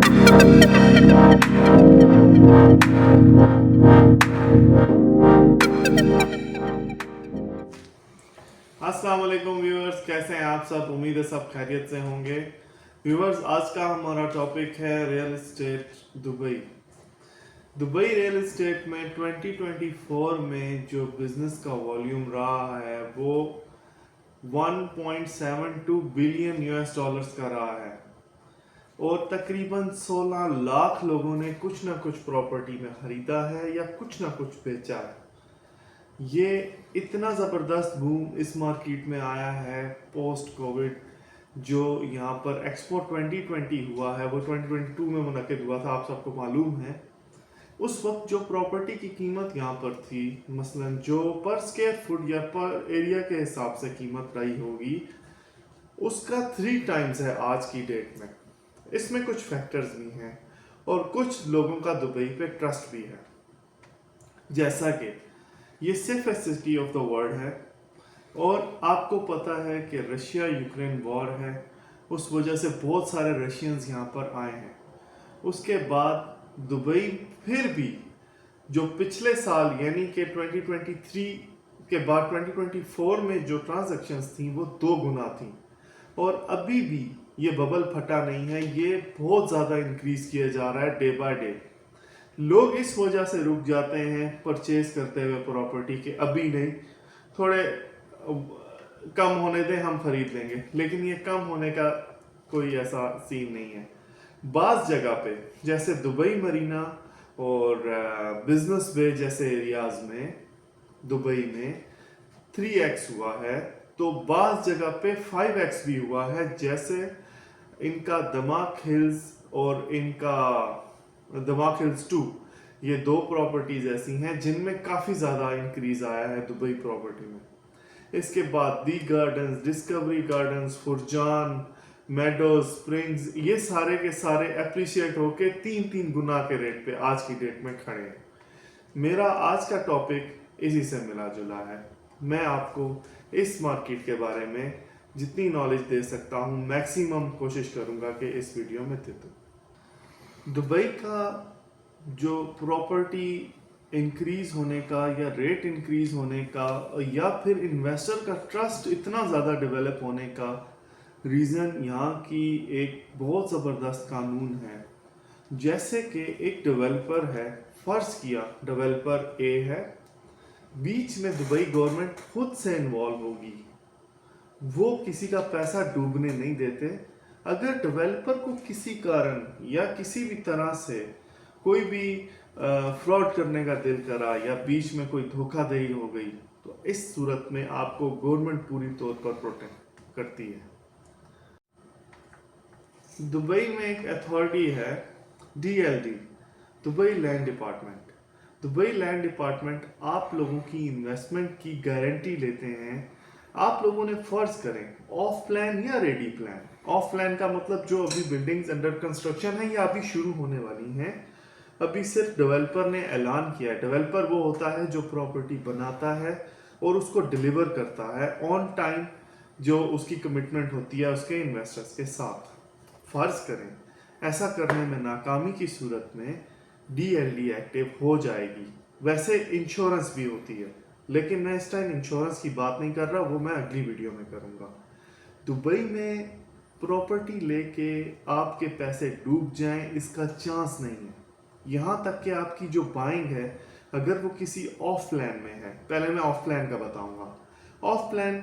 अस्सलाम वालेकुम व्यूअर्स, कैसे हैं आप सब। उम्मीद है सब खैरियत से होंगे। व्यूअर्स, आज का हमारा टॉपिक है real estate Dubai. Dubai real estate में 2024 में जो बिजनेस का वॉल्यूम रहा है वो 1.72 बिलियन यूएस डॉलर्स का रहा है और तकरीबन 16 लाख लोगों ने कुछ ना कुछ प्रॉपर्टी में खरीदा है या कुछ ना कुछ बेचा है। ये इतना ज़बरदस्त बूम इस मार्केट में आया है पोस्ट कोविड। जो यहाँ पर एक्सपो 2020 हुआ है वो 2022 में मुनक़िद हुआ था, आप सबको मालूम है। उस वक्त जो प्रॉपर्टी की कीमत यहाँ पर थी, मसलन जो पर स्क्वायर फुट या पर एरिया के हिसाब से कीमत रही होगी, उसका 3 टाइम्स है आज की डेट में। इसमें कुछ फैक्टर्स भी हैं और कुछ लोगों का दुबई पे ट्रस्ट भी है। जैसा कि ये safest city of the world है और आपको पता है कि रशिया यूक्रेन वॉर है, उस वजह से बहुत सारे रशियंस यहाँ पर आए हैं। उसके बाद दुबई फिर भी जो पिछले साल यानी कि 2023 के बाद 2024 में जो ट्रांजैक्शंस थी वो 2 गुना थी और अभी भी ये बबल फटा नहीं है। ये बहुत ज़्यादा इंक्रीज किया जा रहा है डे बाय डे। लोग इस वजह से रुक जाते हैं परचेज करते हुए प्रॉपर्टी के, अभी नहीं, थोड़े कम होने दें हम खरीद लेंगे, लेकिन ये कम होने का कोई ऐसा सीन नहीं है। बाज़ जगह पे जैसे दुबई मरीना और बिजनेस वे जैसे एरियाज में दुबई में 3x हुआ है, तो बाज़ जगह पे 5x भी हुआ है। जैसे इनका दमाक हिल्स और इनका दमाक हिल्स 2, ये 2 प्रॉपर्टीज ऐसी हैं जिनमें काफ़ी ज़्यादा इंक्रीज आया है दुबई प्रॉपर्टी में। इसके बाद the Gardens, Discovery Gardens, Furjan, Meadows, Springs, ये सारे के सारे अप्रिशिएट होके 3-3 गुना के रेट पे आज की डेट में खड़े हैं। मेरा आज का टॉपिक इसी से मिला जुला है। मैं आपको इस मार्केट के बारे में जितनी नॉलेज दे सकता हूँ मैक्सिमम कोशिश करूँगा कि इस वीडियो में दे दूँ। दुबई का जो प्रॉपर्टी इंक्रीज होने का या रेट इंक्रीज होने का या फिर इन्वेस्टर का ट्रस्ट इतना ज़्यादा डेवलप होने का रीज़न यहाँ की एक बहुत ज़बरदस्त कानून है। जैसे कि एक डेवलपर है, फ़र्ज़ किया डेवलपर ए है, बीच में दुबई गवर्नमेंट खुद से इन्वॉल्व होगी, वो किसी का पैसा डूबने नहीं देते। अगर डेवलपर को किसी कारण या किसी भी तरह से कोई भी फ्रॉड करने का दिल करा या बीच में कोई धोखाधड़ी हो गई, तो इस सूरत में आपको गवर्नमेंट पूरी तौर पर प्रोटेक्ट करती है। दुबई में एक अथॉरिटी है DLD, Dubai land department. Dubai land department आप लोगों की इन्वेस्टमेंट की गारंटी लेते हैं। आप लोगों ने फ़र्ज़ करें ऑफ प्लान या रेडी प्लान। ऑफ प्लान का मतलब जो अभी बिल्डिंग्स अंडर कंस्ट्रक्शन है या अभी शुरू होने वाली हैं, अभी सिर्फ डेवलपर ने ऐलान किया है। डेवलपर वो होता है जो प्रॉपर्टी बनाता है और उसको डिलीवर करता है ऑन टाइम, जो उसकी कमिटमेंट होती है उसके इन्वेस्टर्स के साथ। फ़र्ज़ करें ऐसा करने में नाकामी की सूरत में DLD एक्टिव हो जाएगी। वैसे इंश्योरेंस भी होती है, लेकिन मैं इस टाइम इंश्योरेंस की बात नहीं कर रहा, वो मैं अगली वीडियो में करूँगा। दुबई में प्रॉपर्टी लेके आपके पैसे डूब जाएं इसका चांस नहीं है। यहाँ तक कि आपकी जो बाइंग है, अगर वो किसी ऑफ प्लान में है, पहले मैं ऑफ प्लान का बताऊँगा। ऑफ प्लान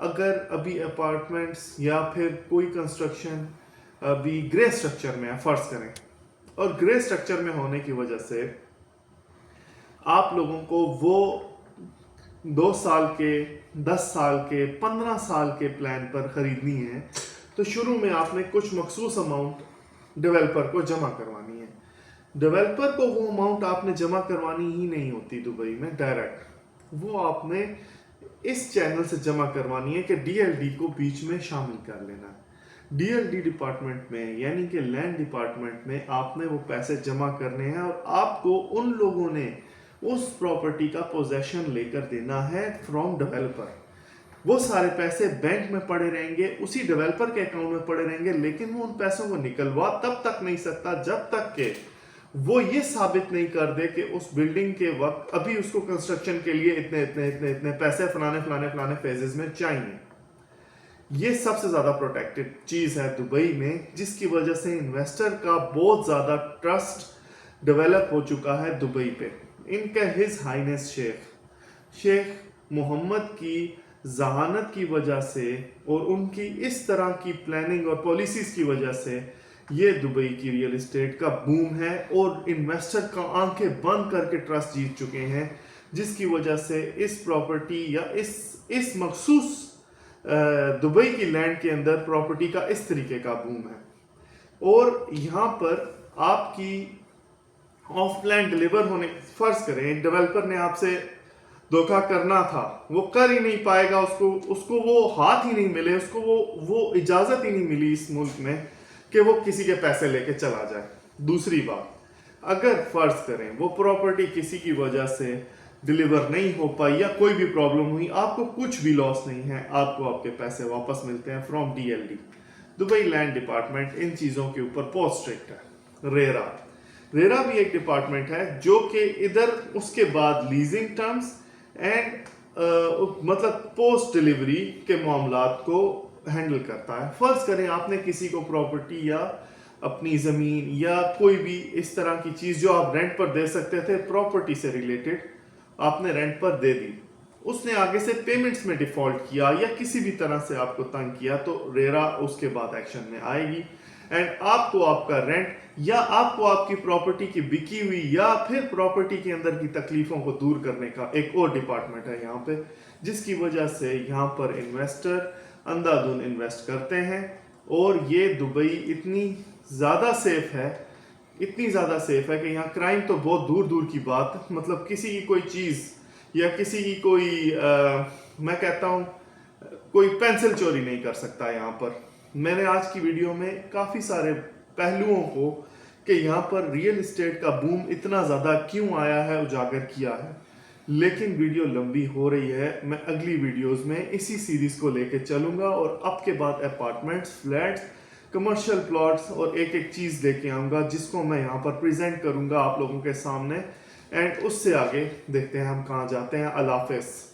अगर अभी अपार्टमेंट्स या फिर कोई कंस्ट्रक्शन अभी ग्रे स्ट्रक्चर में है फ़र्ज़ करें, और ग्रे स्ट्रक्चर में होने की वजह से आप लोगों को वो 2 साल के, 10 साल के, 15 साल के प्लान पर ख़रीदनी है, तो शुरू में आपने कुछ मखसूस अमाउंट डेवलपर को जमा करवानी है। डेवलपर को वो अमाउंट आपने जमा करवानी ही नहीं होती दुबई में डायरेक्ट, वो आपने इस चैनल से जमा करवानी है कि DLD को बीच में शामिल कर लेना है। DLD डिपार्टमेंट में यानी कि लैंड डिपार्टमेंट में आपने वो पैसे जमा करने हैं और आपको उन लोगों ने उस प्रॉपर्टी का पोजेशन लेकर देना है फ्रॉम डेवलपर। वो सारे पैसे बैंक में पड़े रहेंगे, उसी डेवलपर के अकाउंट में पड़े रहेंगे, लेकिन वो उन पैसों को निकलवा तब तक नहीं सकता जब तक कि वो ये साबित नहीं कर दे कि उस बिल्डिंग के वक्त अभी उसको कंस्ट्रक्शन के लिए इतने इतने इतने इतने पैसे फलाने फलाने फलाने फेजेस में चाहिए। ये सबसे ज्यादा प्रोटेक्टेड चीज है दुबई में, जिसकी वजह से इन्वेस्टर का बहुत ज्यादा ट्रस्ट डेवलप हो चुका है दुबई पे। इनका हिज हाइनेस शेख मोहम्मद की जहानत की वजह से और उनकी इस तरह की प्लानिंग और पॉलिसीज की वजह से ये दुबई की रियल एस्टेट का बूम है और इन्वेस्टर का आंखें बंद करके ट्रस्ट जीत चुके हैं, जिसकी वजह से इस प्रॉपर्टी या इस मखसूस दुबई की लैंड के अंदर प्रॉपर्टी का इस तरीके का बूम है। और यहाँ पर आपकी ऑफ लैंड डिलीवर होने, फर्ज करें डेवलपर ने आपसे धोखा करना था, वो कर ही नहीं पाएगा, उसको वो हाथ ही नहीं मिले, उसको वो इजाजत ही नहीं मिली इस मुल्क में कि वो किसी के पैसे लेके चला जाए। दूसरी बात, अगर फर्ज करें वो प्रॉपर्टी किसी की वजह से डिलीवर नहीं हो पाई या कोई भी प्रॉब्लम हुई, आपको कुछ भी लॉस नहीं है, आपको आपके पैसे वापस मिलते हैं from DLD। Dubai land department in चीज़ों के ऊपर बहुत स्ट्रिक्ट है। रेरा भी एक डिपार्टमेंट है जो कि इधर उसके बाद लीजिंग टर्म्स एंड मतलब पोस्ट डिलीवरी के मामलात को हैंडल करता है। फर्ज करें आपने किसी को प्रॉपर्टी या अपनी ज़मीन या कोई भी इस तरह की चीज़ जो आप रेंट पर दे सकते थे प्रॉपर्टी से रिलेटेड, आपने रेंट पर दे दी, उसने आगे से पेमेंट्स में डिफॉल्ट किया या किसी भी तरह से आपको तंग किया, तो रेरा उसके बाद एक्शन में आएगी एंड आपको आपका रेंट या आपको आपकी प्रॉपर्टी की बिकी हुई या फिर प्रॉपर्टी के अंदर की तकलीफों को दूर करने का एक और डिपार्टमेंट है यहाँ पे, जिसकी वजह से यहाँ पर इन्वेस्टर अंधाधुंध इन्वेस्ट करते हैं। और ये दुबई इतनी ज़्यादा सेफ है कि यहाँ क्राइम तो बहुत दूर दूर की बात, मतलब किसी की कोई चीज़ या किसी की कोई मैं कहता हूँ कोई पेंसिल चोरी नहीं कर सकता यहाँ पर। मैंने आज की वीडियो में काफ़ी सारे पहलुओं को कि यहाँ पर रियल एस्टेट का बूम इतना ज़्यादा क्यों आया है उजागर किया है, लेकिन वीडियो लंबी हो रही है। मैं अगली वीडियोस में इसी सीरीज़ को लेके चलूँगा और अब के बाद अपार्टमेंट्स, फ्लैट्स, कमर्शियल प्लॉट्स और एक एक चीज़ लेके आऊँगा जिसको मैं यहाँ पर प्रेजेंट करूँगा आप लोगों के सामने। एंड उससे आगे देखते हैं हम कहाँ जाते हैं। अल्लाह हाफ़िज़।